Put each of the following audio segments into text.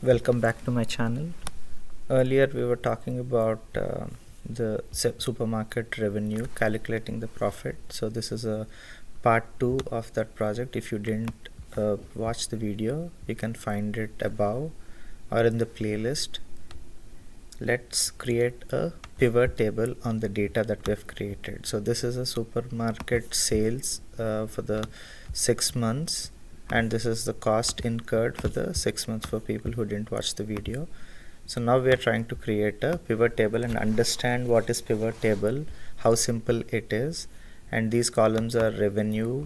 Welcome back to my channel. Earlier we were talking about the supermarket revenue, calculating the profit. So this is a part 2 of that project. If you didn't watch the video, you can find it above or in the playlist. Let's create a pivot table on the data that we have created. So this is a supermarket sales for the 6 months, and this is the cost incurred for the 6 months for people who didn't watch the video. So now we are trying to create a pivot table and understand what is pivot table, how simple it is. And these columns are revenue,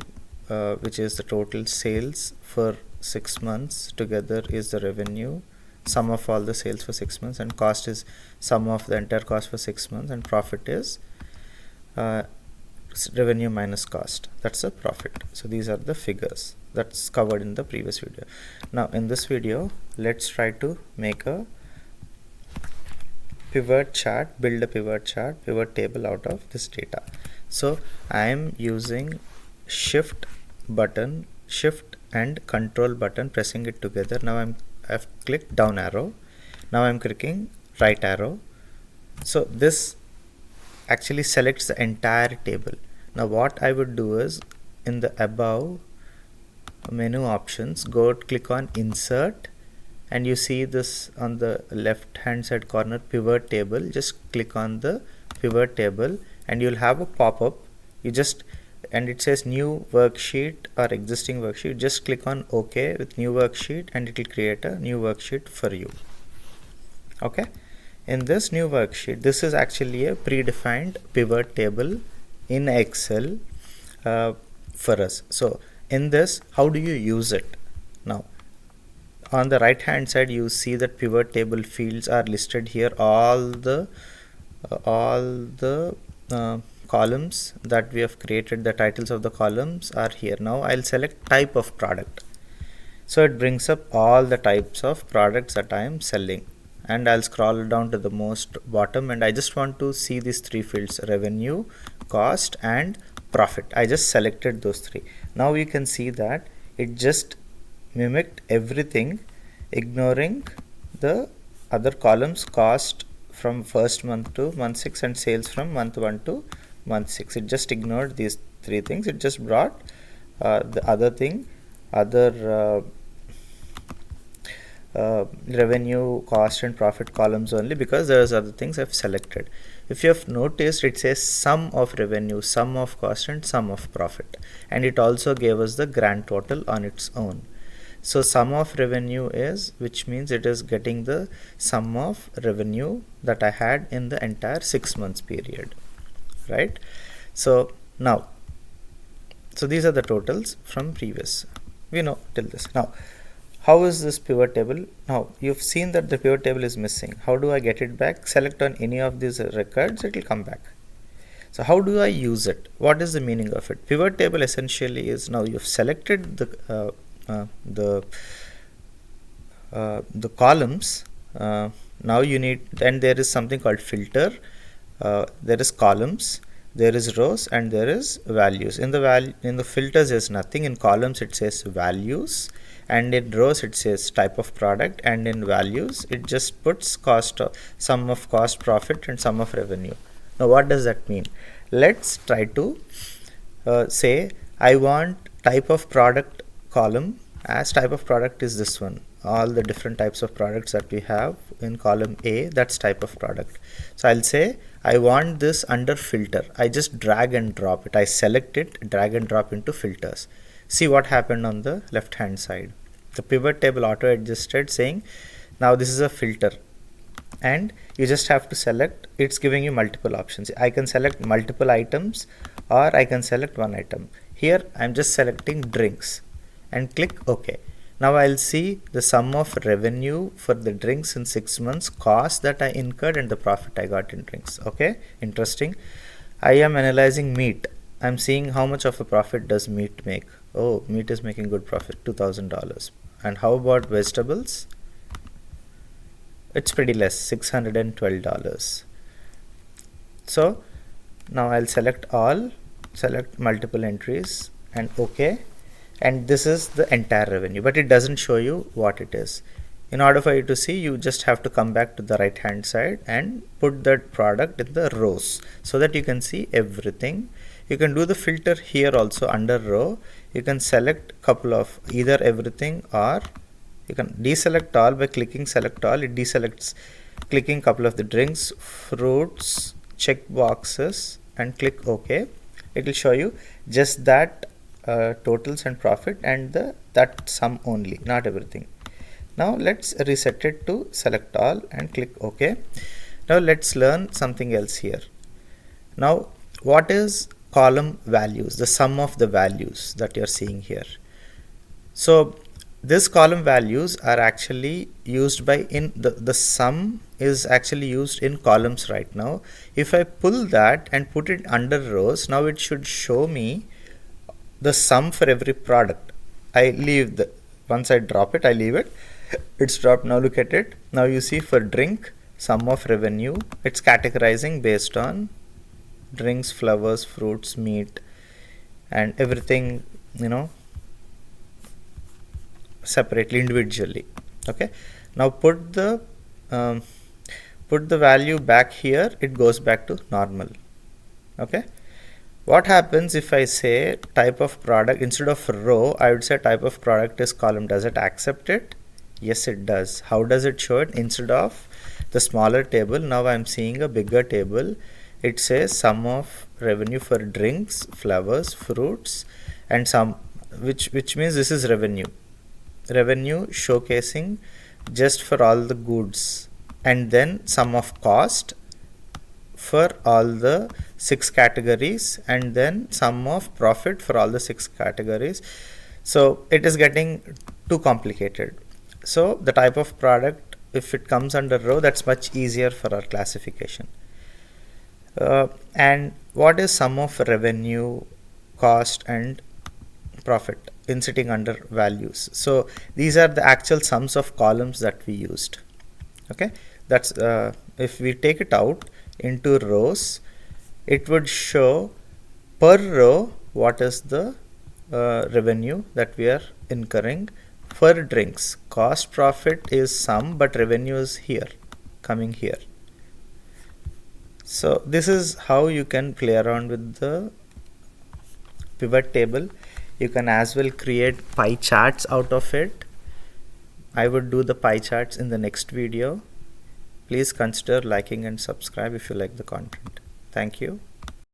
which is the total sales for 6 months, together is the revenue, sum of all the sales for 6 months, and cost is sum of the entire cost for 6 months, and profit is revenue minus cost. That's the profit. So these are the figures that's covered in the previous video. Now in this video, let's try to make a pivot chart, build a pivot chart, pivot table out of this data. So I am using shift and control button, pressing it together. Now I've clicked down arrow. Now I'm clicking right arrow. So this actually selects the entire table. Now what I would do is, in the above menu options, click on insert, and you see this on the left hand side corner, pivot table. Just click on the pivot table and you'll have a pop-up. And it says new worksheet or existing worksheet. Just click on OK with new worksheet and it will create a new worksheet for you. Okay, in this new worksheet, this is actually a predefined pivot table in Excel for us. So in this, how do you use it? Now on the right hand side, you see that pivot table fields are listed here. All the columns that we have created, the titles of the columns are here. Now I'll select type of product. So it brings up all the types of products that I am selling, and I'll scroll down to the most bottom, and I just want to see these three fields: revenue, cost, and profit. I just selected those three. Now you can see that it just mimicked everything, ignoring the other columns: cost from first month to month 6 and sales from month 1 to month 6. It just ignored these three things. It just brought the revenue, cost, and profit columns only, because there's other things I've selected. If you have noticed, it says sum of revenue, sum of cost, and sum of profit, and it also gave us the grand total on its own. So sum of revenue is, which means it is getting the sum of revenue that I had in the entire 6 months period, right? So now, so these are the totals from previous, we know till this. Now how is this pivot table? Now you've seen that the pivot table is missing. How do I get it back? Select on any of these records, it will come back. So how do I use it? What is the meaning of it? Pivot table essentially is, now you've selected the columns. Now you need, and there is something called filter. There is columns, there is rows, and there is values. In the filters there's nothing. In columns it says values, and in rows it says type of product, and in values it just puts cost, sum of cost, profit, and sum of revenue. Now what does that mean? Let's try to say I want type of product column as type of product is this one. All the different types of products that we have in column A, that's type of product. So I'll say I want this under filter. I just drag and drop it. I select it, drag and drop into filters. See what happened on the left hand side. The pivot table auto adjusted, saying now this is a filter, and you just have to select. It's giving you multiple options. I can select multiple items, or I can select one item. Here I'm just selecting drinks and click OK. Now I'll see the sum of revenue for the drinks in 6 months, cost that I incurred, and the profit I got in drinks. Okay, interesting. I am analyzing meat. I'm seeing how much of a profit does meat make. Oh, meat is making good profit, $2,000. And how about vegetables? It's pretty less, $612. So now I'll select all, select multiple entries, and OK. And this is the entire revenue, but it doesn't show you what it is. In order for you to see, you just have to come back to the right hand side and put that product in the rows so that you can see everything. You can do the filter here also under row. You can select couple of either everything, or you can deselect all by clicking select all. It deselects. Clicking couple of the drinks, fruits, check boxes and click OK. It will show you just that totals and profit and that sum only, not everything. Now let's reset it to select all and click OK. Now let's learn something else here. Now what is column values? The sum of the values that you're seeing here. So this column values are actually used by the sum is actually used in columns right now. If I pull that and put it under rows, now it should show me the sum for every product. I leave once I drop it, I leave it. It's dropped. Now look at it. Now you see for drink, sum of revenue, it's categorizing based on drinks, flowers, fruits, meat and everything, separately, individually. Okay, now put the value back here, it goes back to normal. Okay, what happens if I say type of product instead of row? I would say type of product is column. Does it accept it? Yes, it does. How does it show it? Instead of the smaller table, now I am seeing a bigger table. It says sum of revenue for drinks, flowers, fruits and some, which means this is revenue showcasing just for all the goods, and then sum of cost for all the 6 categories, and then sum of profit for all the 6 categories. So it is getting too complicated. So the type of product, if it comes under row, that's much easier for our classification. And what is sum of revenue, cost and profit in sitting under values? So these are the actual sums of columns that we used. Okay, that's if we take it out into rows, it would show per row what is the revenue that we are incurring. For drinks, cost profit is sum, but revenue is here, coming here. So this is how you can play around with the pivot table. You can as well create pie charts out of it. I would do the pie charts in the next video. Please consider liking and subscribe if you like the content. Thank you.